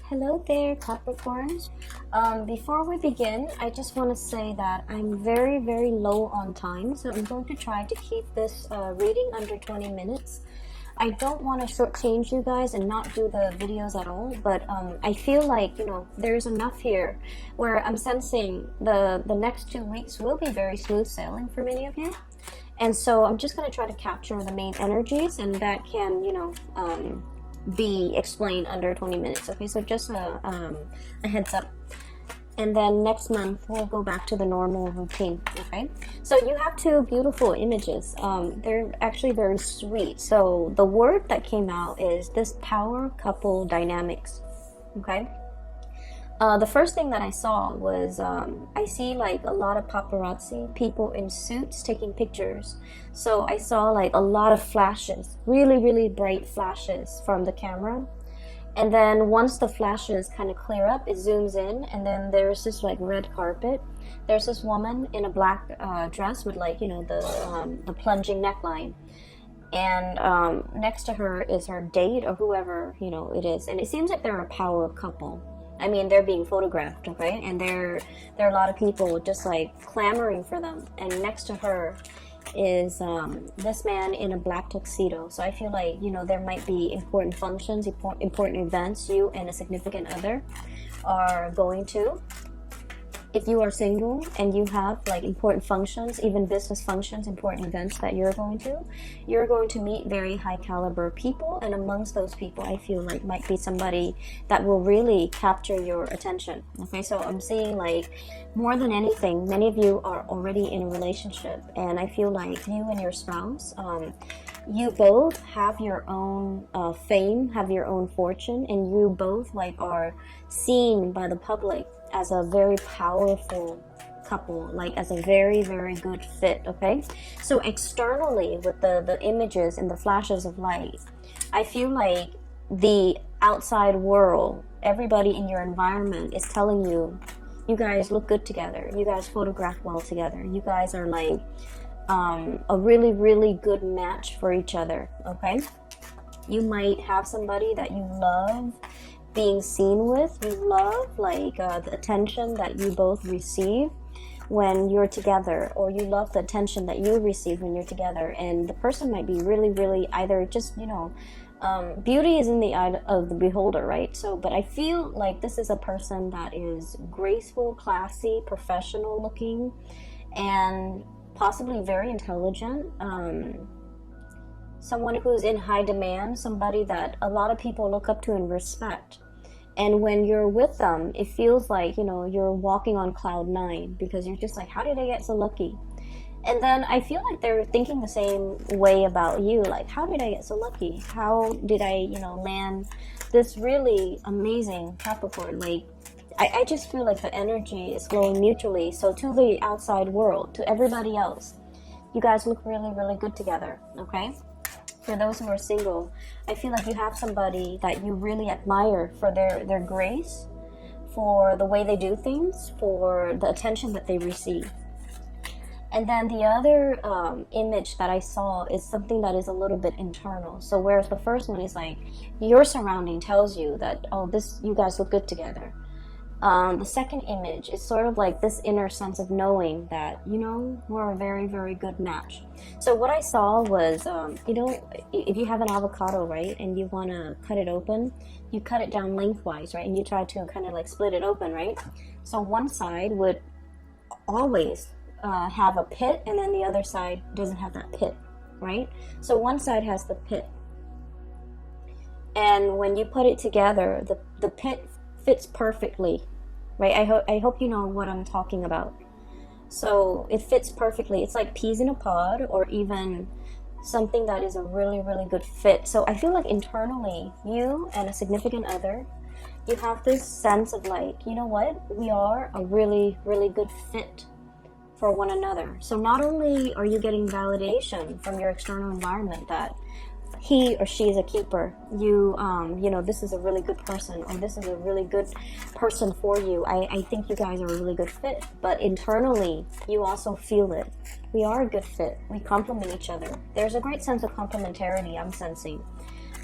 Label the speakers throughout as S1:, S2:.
S1: Hello there, Capricorns. Before we begin, I just want to say that I'm very, very low on time, so I'm going to try to keep this reading under 20 minutes. I don't want to shortchange you guys and not do the videos at all, but I feel like, there's enough here where I'm sensing the next 2 weeks will be very smooth sailing for many of you. And so I'm just going to try to capture the main energies, and that can, be explained under 20 minutes. Okay, so just a heads up. And then next month we'll go back to the normal routine. Okay, so you have two beautiful images. They're actually very sweet. So the word that came out is this power couple dynamics. Okay, the first thing that I saw was I see like a lot of paparazzi, people in suits taking pictures. So I saw like a lot of flashes, really bright flashes from the camera. And then once the flashes kind of clear up, it zooms in, and then there's this like red carpet. There's this woman in a black dress with like, the plunging neckline. And next to her is her date or whoever, it is. And it seems like they're a power couple. I mean, they're being photographed, okay? And there are a lot of people just like clamoring for them. And next to her is this man in a black tuxedo. So I feel like, there might be important functions, important events you and a significant other are going to. If you are single and you have like important functions, even business functions, important events that you're going to meet very high caliber people. And amongst those people, I feel like might be somebody that will really capture your attention. Okay, so I'm seeing like more than anything, many of you are already in a relationship, and I feel like you and your spouse, you both have your own fame, have your own fortune, and you both like are seen by the public as a very powerful couple, like as a very good fit. Okay, so externally with the images and the flashes of light, I feel like the outside world, everybody in your environment is telling you, you guys look good together, you guys photograph well together, you guys are like a really good match for each other. Okay, you might have somebody that you love being seen with, you love like the attention that you both receive when you're together, or you love the attention that you receive when you're together. And the person might be really either just beauty is in the eye of the beholder, right? So but I feel like this is a person that is graceful, classy, professional looking, and possibly very intelligent, someone who's in high demand, somebody that a lot of people look up to and respect. And when you're with them, it feels like, you're walking on cloud 9, because you're just like, how did I get so lucky? And then I feel like they're thinking the same way about you, like, how did I get so lucky? How did I, land this really amazing Capricorn? Like, I just feel like the energy is flowing mutually. So to the outside world, to everybody else, you guys look really good together, okay? For those who are single, I feel like you have somebody that you really admire for their grace, for the way they do things, for the attention that they receive. And then the other image that I saw is something that is a little bit internal. So whereas the first one is like your surrounding tells you that, oh, you guys look good together. The second image is sort of like this inner sense of knowing that, we're a very good match. So what I saw was, if you have an avocado, right, and you want to cut it open, you cut it down lengthwise, right, and you try to kind of like split it open, right? So one side would always have a pit, and then the other side doesn't have that pit, right? So one side has the pit, and when you put it together, the pit fits perfectly, right? I hope you know what I'm talking about. So it fits perfectly. It's like peas in a pod, or even something that is a really good fit. So I feel like internally, you and a significant other, you have this sense of like, you know what? We are a really good fit for one another. So not only are you getting validation from your external environment that he or she is a keeper, this is a really good person, or this is a really good person for you. I think you guys are a really good fit. But internally, you also feel it. We are a good fit. We complement each other. There's a great sense of complementarity I'm sensing.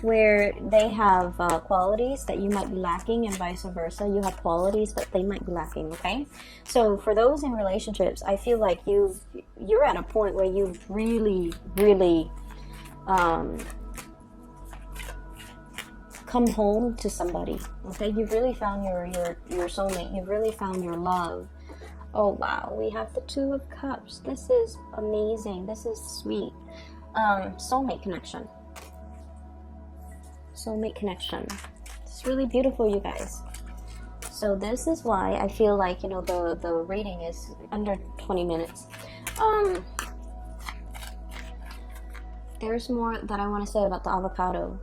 S1: where they have qualities that you might be lacking, and vice versa. You have qualities that they might be lacking. Okay, so for those in relationships, I feel like you're at a point where you've really come home to somebody. Okay, you've really found your soulmate. You've really found your love. Oh wow, we have the Two of Cups. This is amazing. This is sweet. Soulmate connection. Soulmate connection. It's really beautiful, you guys. So this is why I feel like, you know, the reading is under 20 minutes. There's more that I want to say about the avocado.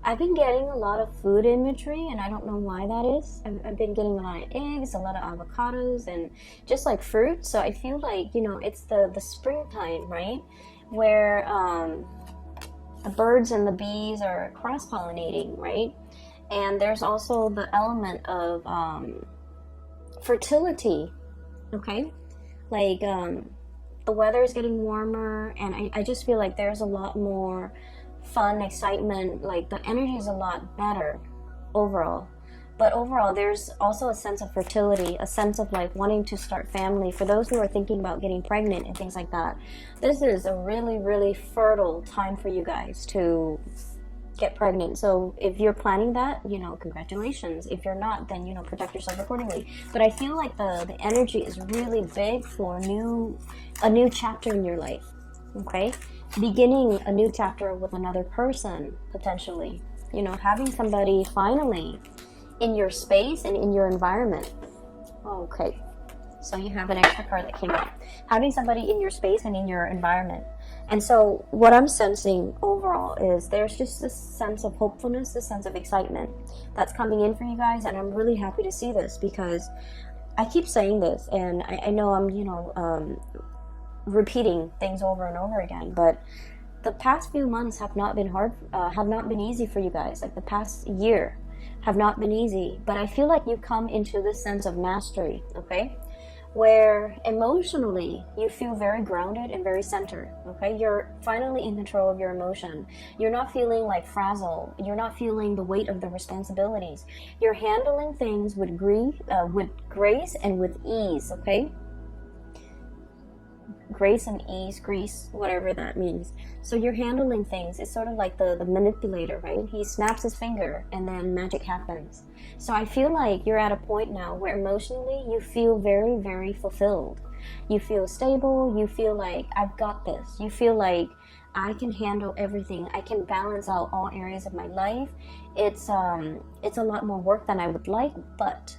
S1: I've been getting a lot of food imagery, and I don't know why that is. I've been getting a lot of eggs, a lot of avocados, and just like fruit. So I feel like, you know, it's the springtime, right? Where the birds and the bees are cross-pollinating, right? And there's also the element of fertility, okay? Like the weather is getting warmer, and I just feel like there's a lot more fun, excitement, like the energy is a lot better overall. But overall, there's also a sense of fertility, a sense of like wanting to start family. For those who are thinking about getting pregnant and things like that, this is a really fertile time for you guys to get pregnant. So if you're planning that, you know, congratulations. If you're not, then, you know, protect yourself accordingly. But I feel like the energy is really big for a new chapter in your life. Okay, beginning a new chapter with another person, potentially, you know, having somebody finally in your space and in your environment. Okay, so you have an extra card that came out, having somebody in your space and in your environment. And so what I'm sensing overall is there's just this sense of hopefulness, this sense of excitement that's coming in for you guys, and I'm really happy to see this, because I keep saying this, and I know I'm, you know, repeating things over and over again, but the past few months have not been easy for you guys. Like the past year have not been easy, but I feel like you come into this sense of mastery, okay, where emotionally you feel very grounded and very centered. Okay, you're finally in control of your emotion. You're not feeling like frazzled. You're not feeling the weight of the responsibilities. You're handling things with grace and with ease. Okay, grace and ease, grease, whatever that means. So you're handling things. It's sort of like the manipulator, right? He snaps his finger and then magic happens. So I feel like you're at a point now where emotionally you feel very fulfilled. You feel stable. You feel like, I've got this. You feel like I can handle everything. I can balance out all areas of my life. It's a lot more work than I would like, but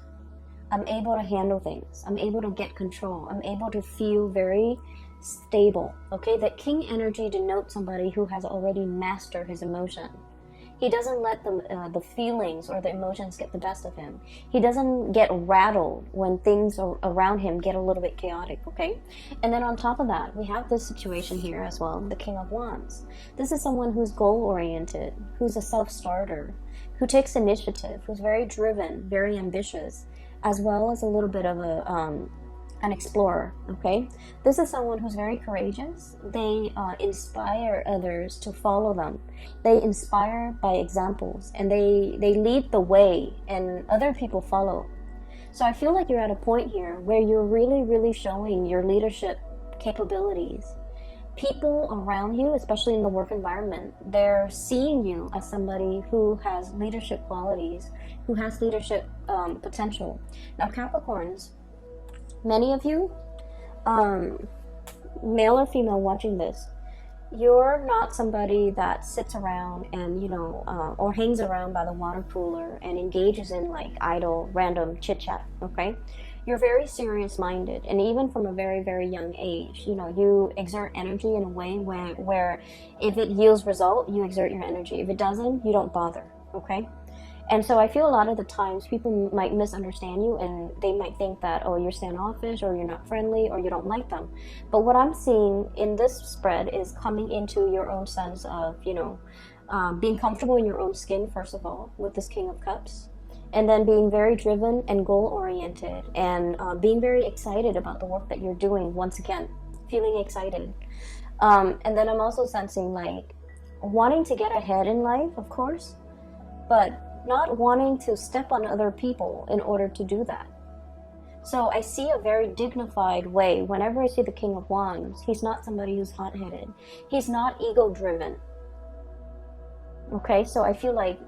S1: I'm able to handle things. I'm able to get control. I'm able to feel very stable. Okay, that king energy denotes somebody who has already mastered his emotion. He doesn't let the feelings or the emotions get the best of him. He doesn't get rattled when things around him get a little bit chaotic. Okay, and then on top of that, we have this situation here as well, the King of Wands. This is someone who's goal-oriented, who's a self-starter, who takes initiative, who's very driven, very ambitious, as well as a little bit of an explorer. Okay, this is someone who's very courageous. They inspire others to follow them. They inspire by examples, and they lead the way, and other people follow. So I feel like you're at a point here where you're really showing your leadership capabilities. People around you, especially in the work environment, they're seeing you as somebody who has leadership qualities, who has leadership potential. Now, Capricorns, many of you, male or female watching this, you're not somebody that sits around and, you know, or hangs around by the water cooler and engages in like idle, random chit-chat, okay? You're very serious-minded, and even from a very young age, you know, you exert energy in a way where if it yields result, you exert your energy. If it doesn't, you don't bother, okay? And so I feel a lot of the times people might misunderstand you, and they might think that, oh, you're standoffish, or you're not friendly, or you don't like them. But what I'm seeing in this spread is coming into your own sense of, you know, being comfortable in your own skin, first of all, with this King of Cups. And then being very driven and goal-oriented, and being very excited about the work that you're doing, once again, feeling excited. And then I'm also sensing like wanting to get ahead in life, of course, but not wanting to step on other people in order to do that. So I see a very dignified way. Whenever I see the King of Wands, he's not somebody who's hot-headed. He's not ego-driven. Okay, so I feel like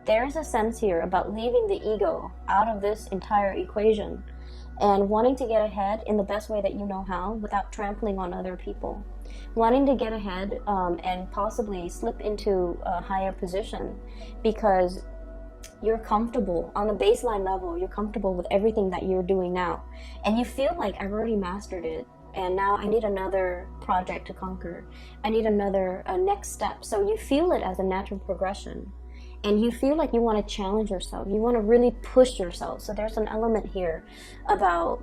S1: there's a sense here about leaving the ego out of this entire equation and wanting to get ahead in the best way that you know how without trampling on other people. Wanting to get ahead and possibly slip into a higher position because you're comfortable on the baseline level. You're comfortable with everything that you're doing now. And you feel like I've already mastered it. And now I need another project to conquer. I need another next step. So you feel it as a natural progression. And you feel like you want to challenge yourself. You want to really push yourself. So there's an element here about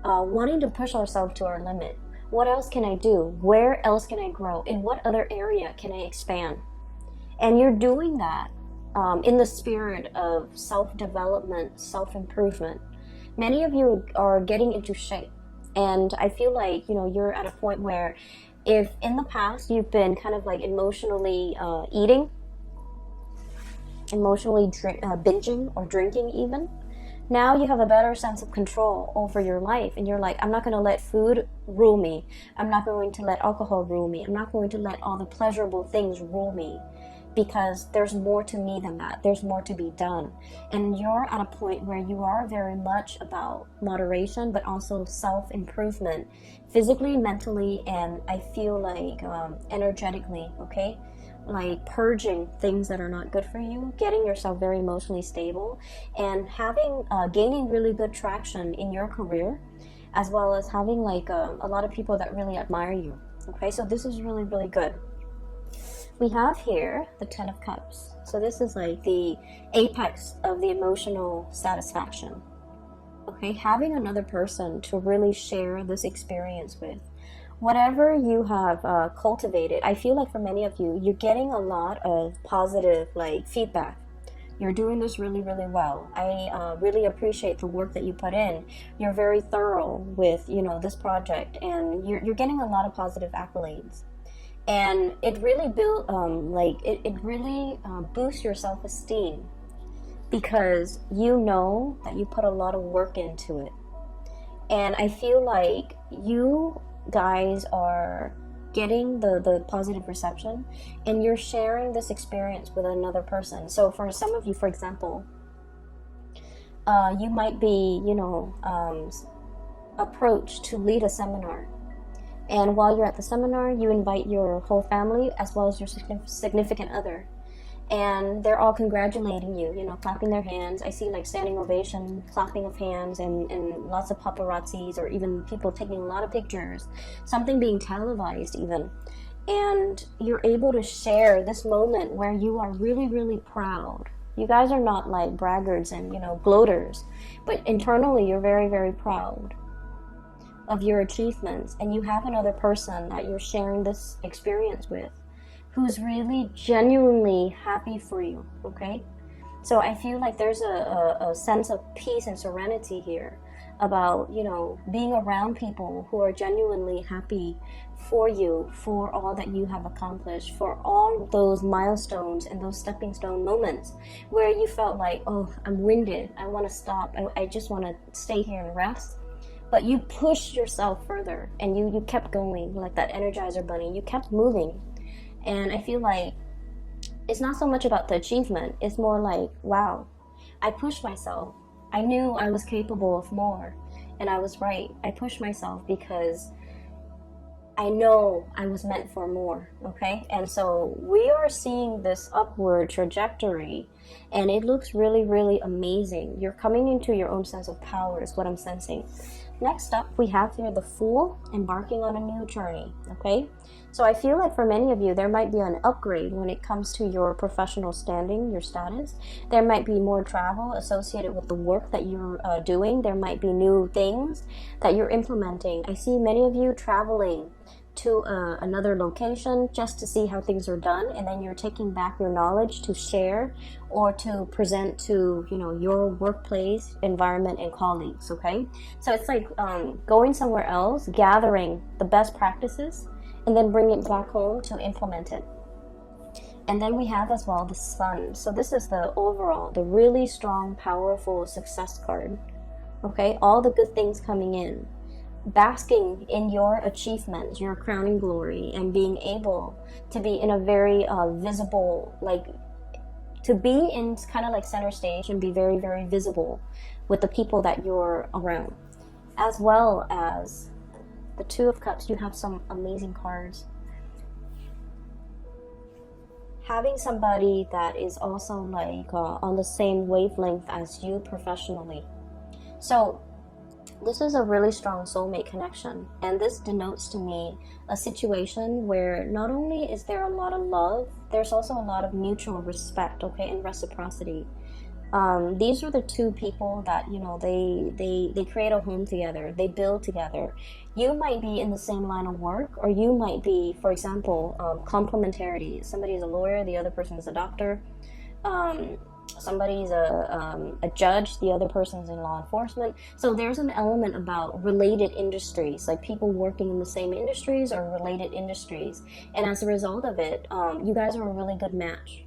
S1: wanting to push ourselves to our limit. What else can I do? Where else can I grow? In what other area can I expand? And you're doing that in the spirit of self-development, self-improvement. Many of you are getting into shape. And I feel like, you know, you're at a point where if in the past you've been kind of like emotionally eating, emotionally binging or drinking even, now you have a better sense of control over your life. And you're like, I'm not going to let food rule me. I'm not going to let alcohol rule me. I'm not going to let all the pleasurable things rule me. Because there's more to me than that. There's more to be done. And you're at a point where you are very much about moderation, but also self-improvement, physically, mentally, and I feel like energetically, okay? Like purging things that are not good for you, getting yourself very emotionally stable, and having, gaining really good traction in your career, as well as having like a lot of people that really admire you, okay? So this is really, really good. We have here the Ten of Cups. So this is like the apex of the emotional satisfaction. Okay, having another person to really share this experience with. Whatever you have cultivated, I feel like for many of you, you're getting a lot of positive like feedback. You're doing this really, really well. I really appreciate the work that you put in. You're very thorough with, you know, this project, and you're getting a lot of positive accolades. And it really boosts your self-esteem because you know that you put a lot of work into it. And I feel like you guys are getting the positive reception and you're sharing this experience with another person. So for some of you, for example, you might be, you know, approached to lead a seminar. And while you're at the seminar, you invite your whole family as well as your significant other. And they're all congratulating you, you know, clapping their hands. I see like standing ovation, clapping of hands, and lots of paparazzis or even people taking a lot of pictures. Something being televised even. And you're able to share this moment where you are really, really proud. You guys are not like braggarts and, you know, gloaters. But internally, you're very, very proud of your achievements, and you have another person that you're sharing this experience with who's really genuinely happy for you, okay? So I feel like there's a sense of peace and serenity here about, you know, being around people who are genuinely happy for you, for all that you have accomplished, for all those milestones and those stepping stone moments where you felt like, oh, I'm winded, I want to stop, I just want to stay here and rest. But you pushed yourself further and you kept going like that Energizer bunny. You kept moving. And I feel like it's not so much about the achievement. It's more like, wow, I pushed myself. I knew I was capable of more. And I was right. I pushed myself because I know I was meant for more, okay? And so we are seeing this upward trajectory, and it looks really, really amazing. You're coming into your own sense of power is what I'm sensing. Next up, we have here the Fool, embarking on a new journey, okay? So I feel like for many of you, there might be an upgrade when it comes to your professional standing, your status. There might be more travel associated with the work that you're doing. There might be new things that you're implementing. I see many of you traveling to another location just to see how things are done, and then you're taking back your knowledge to share or to present to, you know, your workplace environment and colleagues, okay? So it's like going somewhere else, gathering the best practices, and then bring it back home to implement it. And then we have as well the Sun. So this is the overall, the really strong, powerful success card. Okay, all the good things coming in, basking in your achievements, your crowning glory, and being able to be in a very visible, like, to be in kind of like center stage and be very, very visible with the people that you're around. As well as the Two of Cups, you have some amazing cards. Having somebody that is also like on the same wavelength as you professionally. So this is a really strong soulmate connection, and this denotes to me a situation where not only is there a lot of love, there's also a lot of mutual respect, okay, and reciprocity. These are the two people that, you know, they create a home together, they build together. You might be in the same line of work, or you might be, for example, complementarity. Somebody is a lawyer, the other person is a doctor. Somebody's a judge, the other person's in law enforcement. So there's an element about related industries, like people working in the same industries or related industries. And as a result of it, you guys are a really good match.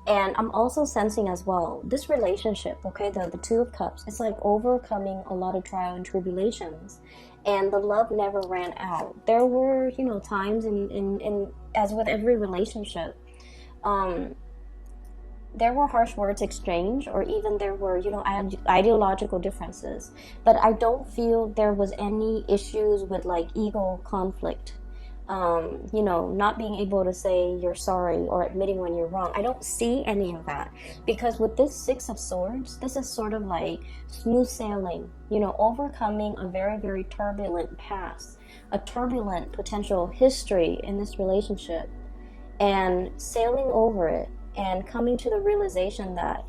S1: And I'm also sensing as well, this relationship, okay, the Two of Cups, it's like overcoming a lot of trial and tribulations. And the love never ran out. There were, you know, times in as with every relationship, there were harsh words exchanged, or even there were, you know, ideological differences. But I don't feel there was any issues with like ego conflict. You know, not being able to say you're sorry or admitting when you're wrong. I don't see any of that, because with this Six of Swords, this is sort of like smooth sailing, you know, overcoming a very, very turbulent past, a turbulent potential history in this relationship, and sailing over it and coming to the realization that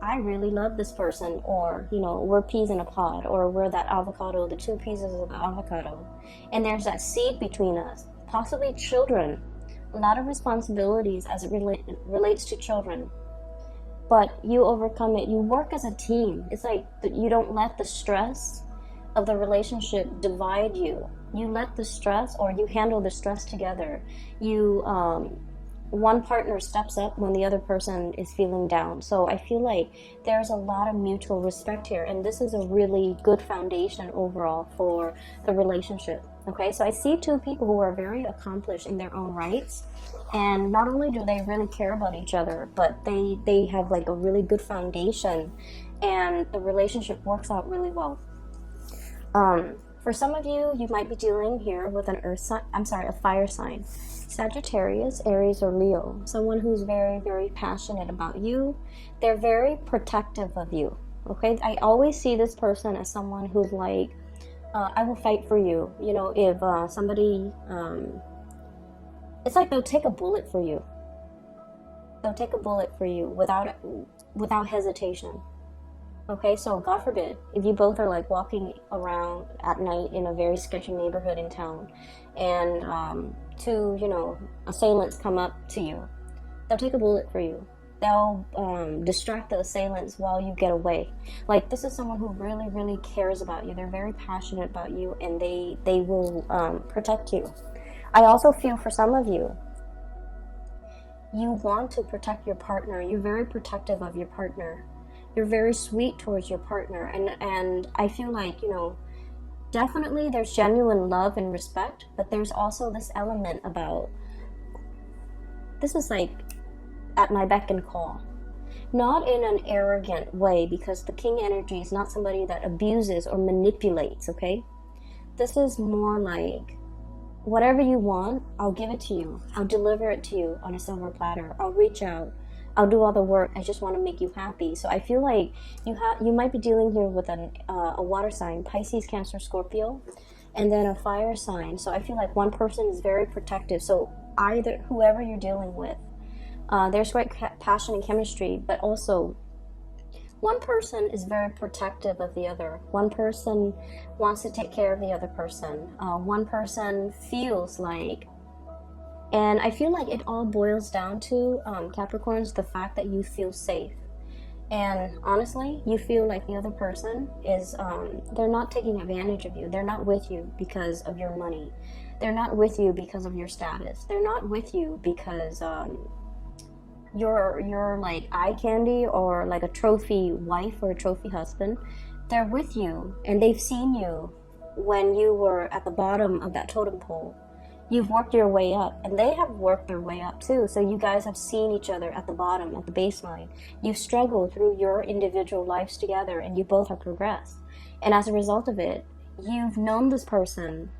S1: I really love this person, or, you know, we're peas in a pod, or we're that avocado, the two pieces of the avocado, and there's that seed between us. Possibly children, a lot of responsibilities as it relates to children, but you overcome it. You work as a team. It's like you don't let the stress of the relationship divide you. You let the stress, or you handle the stress together. You one partner steps up when the other person is feeling down. So I feel like there's a lot of mutual respect here, and this is a really good foundation overall for the relationship. Okay, so I see two people who are very accomplished in their own rights, and not only do they really care about each other, but they have like a really good foundation, and the relationship works out really well. For some of you, you might be dealing here with an a fire sign. Sagittarius, Aries, or Leo. Someone who's very, very passionate about you. They're very protective of you. Okay, I always see this person as someone who's like, I will fight for you. You know, if somebody, it's like they'll take a bullet for you. They'll take a bullet for you without hesitation. Okay, so God forbid, if you both are like walking around at night in a very sketchy neighborhood in town, and two, you know, assailants come up to you, they'll take a bullet for you. They'll distract the assailants while you get away. Like, this is someone who really, really cares about you. They're very passionate about you, and they will protect you. I also feel for some of you, you want to protect your partner. You're very protective of your partner. You're very sweet towards your partner, and I feel like, you know, definitely there's genuine love and respect, but there's also this element about, this is like at my beck and call. Not in an arrogant way, because the king energy is not somebody that abuses or manipulates, okay? This is more like, whatever you want, I'll give it to you. I'll deliver it to you on a silver platter. I'll reach out. I'll do all the work. I just want to make you happy. So I feel like you might be dealing here with a water sign, Pisces, Cancer, Scorpio, and then a fire sign. So I feel like one person is very protective. So either whoever you're dealing with, there's great passion and chemistry, but also one person is very protective of the other. One person wants to take care of the other person. One person feels like, and I feel like it all boils down to, Capricorns, the fact that you feel safe. And honestly, you feel like the other person is, they're not taking advantage of you. They're not with you because of your money. They're not with you because of your status. They're not with you because your like eye candy or like a trophy wife or a trophy husband. They're with you and they've seen you when you were at the bottom of that totem pole. You've worked your way up and they have worked their way up too. So you guys have seen each other at the bottom, at the baseline. You've struggled through your individual lives together and you both have progressed. And as a result of it, you've known this person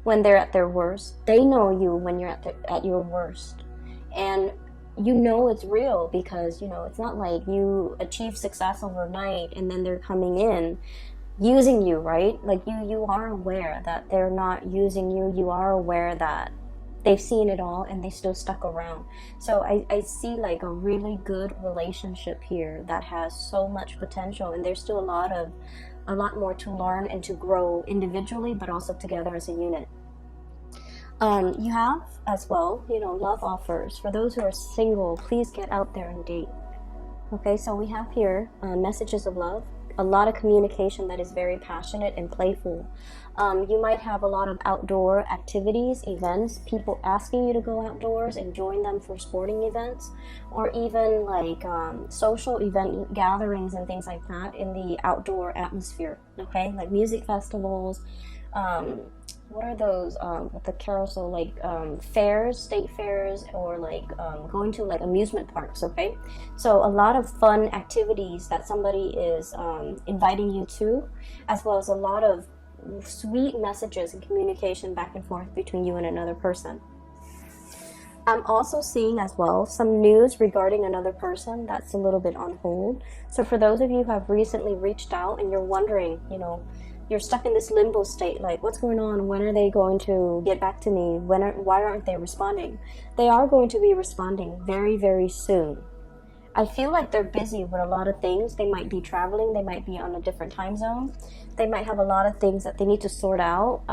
S1: when they're at their worst. They know you when you're at your worst. And you know it's real because, you know, it's not like you achieve success overnight and then they're coming in using you, right? Like you are aware that they're not using you. You are aware that they've seen it all and they still stuck around. So I see like a really good relationship here that has so much potential, and there's still a lot more to learn and to grow individually, but also together as a unit. You have as well, you know, love offers. For those who are single, please get out there and date. Okay, so we have here messages of love, a lot of communication that is very passionate and playful. You might have a lot of outdoor activities, events, people asking you to go outdoors and join them for sporting events, or even like social event gatherings and things like that in the outdoor atmosphere. Okay, like music festivals. What are those with the carousel, like fairs, state fairs, or like going to like amusement parks. Okay, so a lot of fun activities that somebody is inviting you to, as well as a lot of sweet messages and communication back and forth between you and another person. I'm also seeing as well some news regarding another person that's a little bit on hold. So for those of you who have recently reached out and you're wondering, you know, you're stuck in this limbo state, like what's going on? When are they going to get back to me? Why aren't they responding? They are going to be responding very, very soon. I feel like they're busy with a lot of things. They might be traveling. They might be on a different time zone. They might have a lot of things that they need to sort out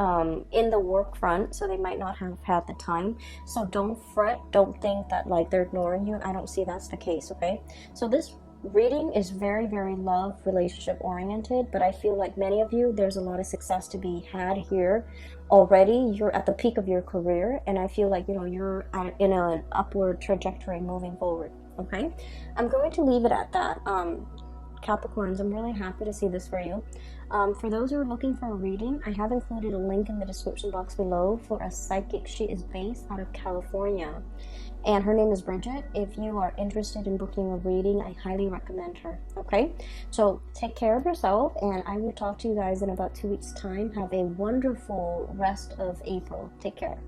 S1: in the work front, so they might not have had the time. So don't fret. Don't think that like they're ignoring you. I don't see that's the case, okay? So this reading is very, very love relationship oriented, but I feel like many of you, there's a lot of success to be had here already. You're at the peak of your career, and I feel like, you know, you're in an upward trajectory moving forward. Okay, I'm going to leave it at that. Capricorns, I'm really happy to see this for you. For those who are looking for a reading, I have included a link in the description box below for a psychic. She is based out of California, and her name is Bridget. If you are interested in booking a reading, I highly recommend her. Okay, so take care of yourself, and I will talk to you guys in about 2 weeks' time. Have a wonderful rest of April. Take care.